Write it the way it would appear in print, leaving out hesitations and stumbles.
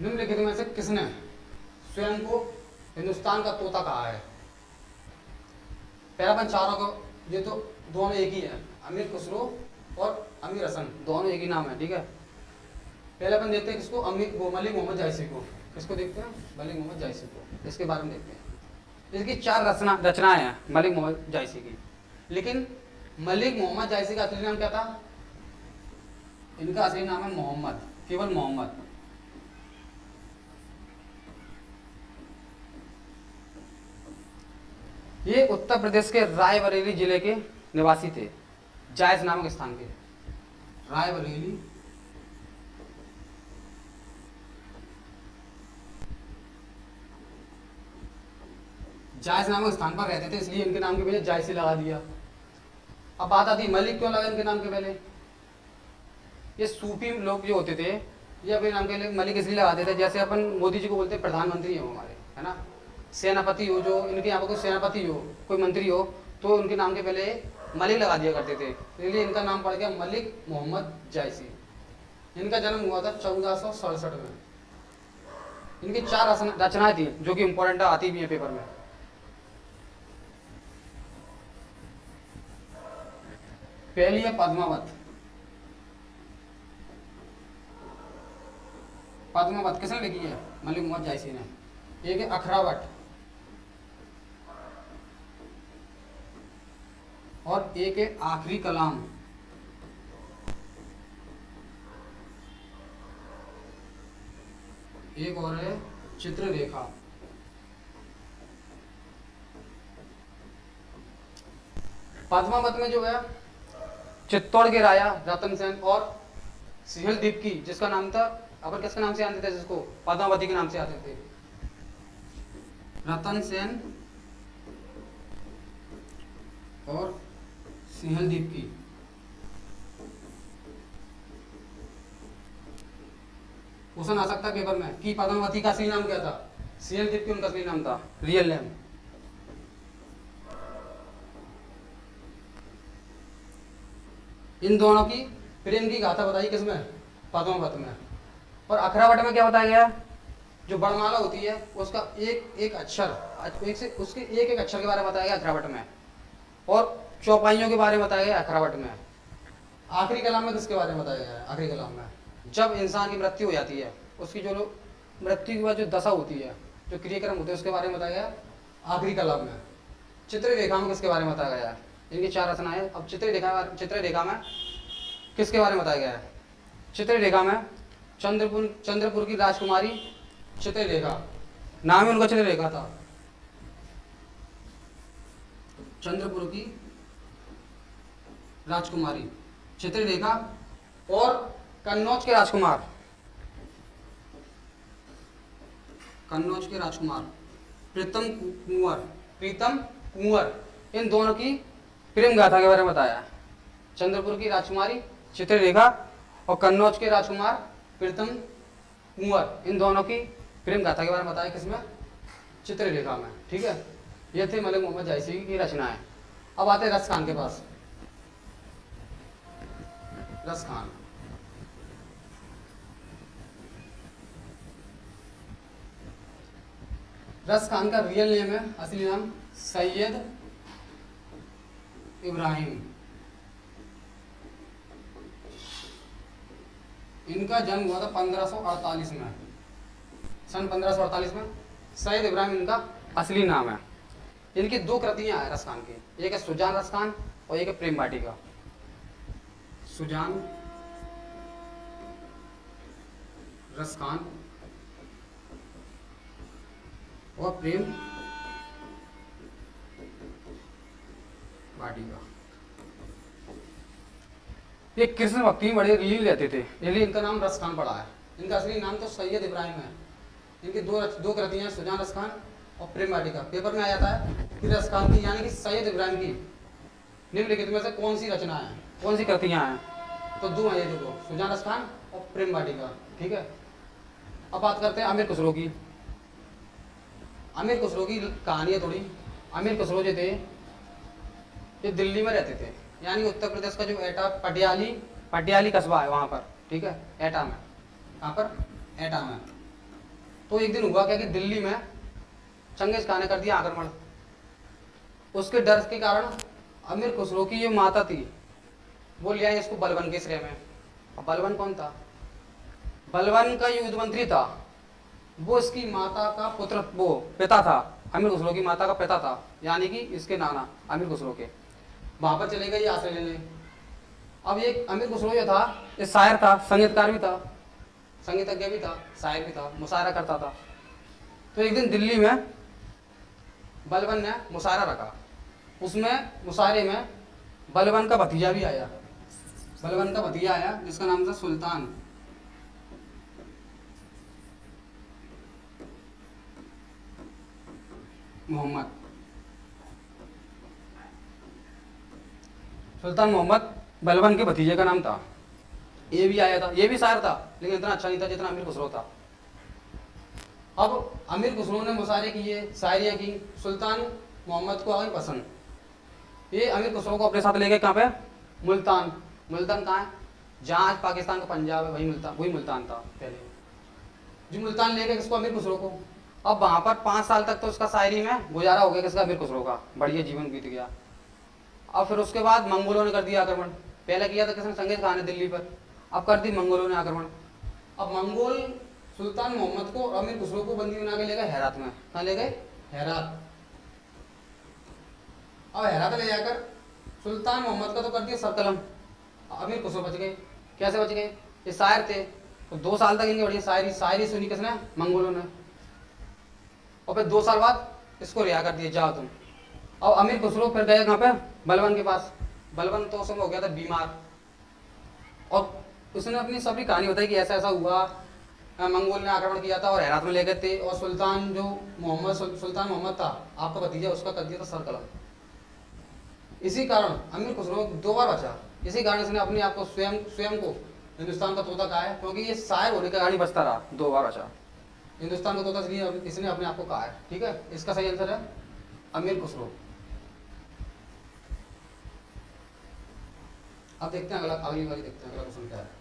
निम्नलिखित में से किसने स्वयं को हिंदुस्तान का तोता कहा है? पहला अपन चारों को, ये तो दोनों एक ही है, अमीर खुसरो और अमीर हसन दोनों एक ही नाम है, ठीक है। पहले अपन देखते हैं किसको, मलिक मोहम्मद जायसी को। किसको देखते हैं? मलिक मोहम्मद जायसी को। इसके बारे में देखते हैं। इसकी 4 रचनाएं हैं मलिक मोहम्मद जायसी की। लेकिन मलिक मोहम्मद जायसी का असली नाम क्या था? इनका असली नाम है मोहम्मद, केवल मोहम्मद। ये उत्तर प्रदेश के रायबरेली जिले के निवासी थे, जायस नामक स्थान के। रायबरेली जायस नामक स्थान पर रहते थे, इसलिए इनके नाम के पहले जायसी लगा दिया। अब बात आती है मलिक क्यों लगा इनके नाम के पहले? ये सूफी लोग जो होते थे, ये अपने नाम के लिए मलिक इसलिए लगाते थे, जैसे अपन मोदी जी को बोलते हैं प्रधानमंत्री हो हमारे, है ना, सेनापति हो, जो इनके यहाँ पर कोई सेनापति हो, कोई मंत्री हो, तो उनके नाम के पहले मलिक लगा दिया करते थे। इसलिए इनका नाम पड़ गया मलिक मोहम्मद जायसी। इनका जन्म हुआ था 1467 में। इनकी 4 रचनाएं थी जो कि इंपॉर्टेंट आती भी है पेपर में। पहली है पद्मावत। पद्मावत किसने लिखी है? मलिक मोहम्मद जायसी ने। एक है अखरावट और एक है आखिरी कलाम। एक और है चित्ररेखा। पद्मावत में जो है चित्तौड़ के राजा रतन सेन और सिंहल द्वीप की, जिसका नाम था, अपन किसके नाम से जानते थे जिसको? पद्मावती के नाम से आते थे, रतन सेन और सिंहल द्वीप की। क्वेश्चन आ सकता है पेपर में कि पद्मावती का असली नाम क्या था? सिंहल द्वीप की उनका असली नाम था, रियल नेम। इन दोनों की प्रेम की गाथा बताई किसमें? पद्मावत में। और अखरावट में क्या बताया गया? जो वर्णमाला होती है उसका एक एक अक्षर, उसके एक एक अक्षर के बारे में बताया गया अखरावट में, और चौपाइयों के बारे में बताया गया अखरावट में। आखिरी कलाम में किसके बारे में बताया गया है? आखिरी कलाम में जब इंसान की मृत्यु हो जाती है, उसकी जो मृत्यु के बाद जो दशा होती है, जो क्रियाक्रम होते हैं, उसके बारे में बताया गया आखिरी कलाम में। चित्ररेखा में किसके बारे में बताया गया है? इनकी 4 रचनाएं हैं। अब चित्ररेखा में किसके बारे में बताया गया है? चित्ररेखा में चंद्रपुर की राजकुमारी चित्ररेखा, नाम ही उनका चित्ररेखा था। चंद्रपुर की राजकुमारी चित्ररेखा और कन्नौज के राजकुमार प्रीतम कुंवर, इन दोनों की प्रेम गाथा के बारे में बताया है। चंद्रपुर की राजकुमारी चित्ररेखा और कन्नौज के राजकुमार प्रीतम कुंवर, इन दोनों की प्रेम गाथा के बारे में बताया किसमें? चित्ररेखा में, ठीक है। ये थे मलिक मोहम्मद जायसी की रचनाएं। अब आते हैं रस खान के पास। रस खान, रस खान का रियल नेम है, असली नाम सैयद इब्राहिम। इनका जन्म हुआ था 1548 में, सन 1548 में। सैयद इब्राहिम इनका असली नाम है। इनकी 2 कृतियां हैं रस खान की, एक है सुजान रस खान और एक है प्रेम वाटिका। सुजान रस खान और प्रेम वाटिका। ये कृष्ण भक्ति में बड़े लीन रहते थे, इसलिए इनका नाम रस खान पड़ा है। इनका असली नाम तो सैयद इब्राहिम है। इनकी दो कृतियां हैं, सुजान रस खान और प्रेम वाटिका। पेपर में आ जाता है कि रस खान की यानी कि सैयद इब्राहिम की निम्नलिखित में से कौन सी रचना है, कौन सी कृतियां हैं? तो 2 हैं ये, देखो, सुजान रस खान और प्रेम वाटिका, ठीक है। अब बात करते हैं अमीर खुसरो की। अमीर खुसरो की कहानी है थोड़ी। अमीर खुसरो जो थे ये दिल्ली में रहते थे, यानी उत्तर प्रदेश का जो एटा पटियाली कस्बा है वहाँ पर, ठीक है, एटा में। कहाँ पर? एटा में। तो एक दिन हुआ क्या कि दिल्ली में चंगेज खान ने कर दिया आक्रमण। उसके डर के कारण अमीर खुसरो की जो माता थी वो ले आई इसको बलबन के श्रेय में। अब बलबन कौन था? बलबन का युद्ध मंत्री था, वो इसकी माता का पुत्र, वो पिता था, अमीर खुसरो की माता का पिता था, यानी कि इसके नाना अमीर खुसरो के। वहां पर चले गए ये आश्रय लेने। अब ये अमीर खुसरो जो था ये शायर था, संगीतकार भी था, संगीतज्ञ भी था, शायर भी था, मुशायरा करता था। तो एक दिन दिल्ली में बलबन ने मुशायरा रखा। उसमें मुशायरे में बलबन का भतीजा भी आया, बलबन का भतीजा आया जिसका नाम था सुल्तान मोहम्मद। सुल्तान मोहम्मद बलबन के भतीजे का नाम था। ये भी आया था, ये भी शायर था लेकिन इतना अच्छा नहीं था जितना अमीर खुसरो था। अब अमीर खुसरो ने मुशायरे किए, शायरियाँ की, सुल्तान मोहम्मद को आई पसंद। ये अमीर खुसरो को अपने साथ ले गए कहाँ पे? मुल्तान। मुल्तान कहाँ है? जहाँ आज पाकिस्तान का पंजाब है, वही मुल्तान था पहले। जो मुल्तान ले गए किसको? अमीर खुसरो को। अब वहां पर 5 साल तक तो उसका शायरी में गुजारा हो गया किसका? अमीर खुसरो का, बढ़िया जीवन बीत गया। अब फिर उसके बाद मंगोलों ने कर दिया आक्रमण। पहले किया था किसने? चंगेज खान ने दिल्ली पर, अब कर दी मंगोलों ने आक्रमण। अब मंगोल सुल्तान मोहम्मद को और अमीर खुसरो को बंदी बना के ले गए हेरात में। कहाँ ले गए? हेरात। अब हेरात ले जाकर सुल्तान मोहम्मद का तो कर दिया सरकलम, अमीर खुसरो बच गए। कैसे बच गए? ये शायर थे तो 2 साल तक इनकी बढ़िया शायरी सुनी किसने? मंगोलों ने। और फिर 2 साल बाद इसको रिहा कर दिए, जाओ तुम। अब अमीर खुसरो फिर गए कहाँ पे? बलबन के पास। बलबन तो उस समय हो गया था बीमार, और उसने अपनी सभी कहानी बताई कि ऐसा ऐसा हुआ, मंगोल ने आक्रमण किया था और हेरात में ले गए थे, और सुल्तान जो सुल्तान मोहम्मद था आपका भतीजा, उसका कर दिया था सरकलम। इसी कारण अमीर खुसरो 2 बार बचा। इसी कारण इसने अपने आप को स्वयं को हिंदुस्तान का तोता कहा है, क्योंकि ये शायर होने का गाड़ी बचता रहा, 2 बार बचा। हिंदुस्तान का तोता इसलिए इसने अपने आप को कहा है। ठीक है, इसका सही आंसर है अमीर खुसरो। अब देखते हैं अगली बारी देखते हैं अगला क्वेश्चन क्या है।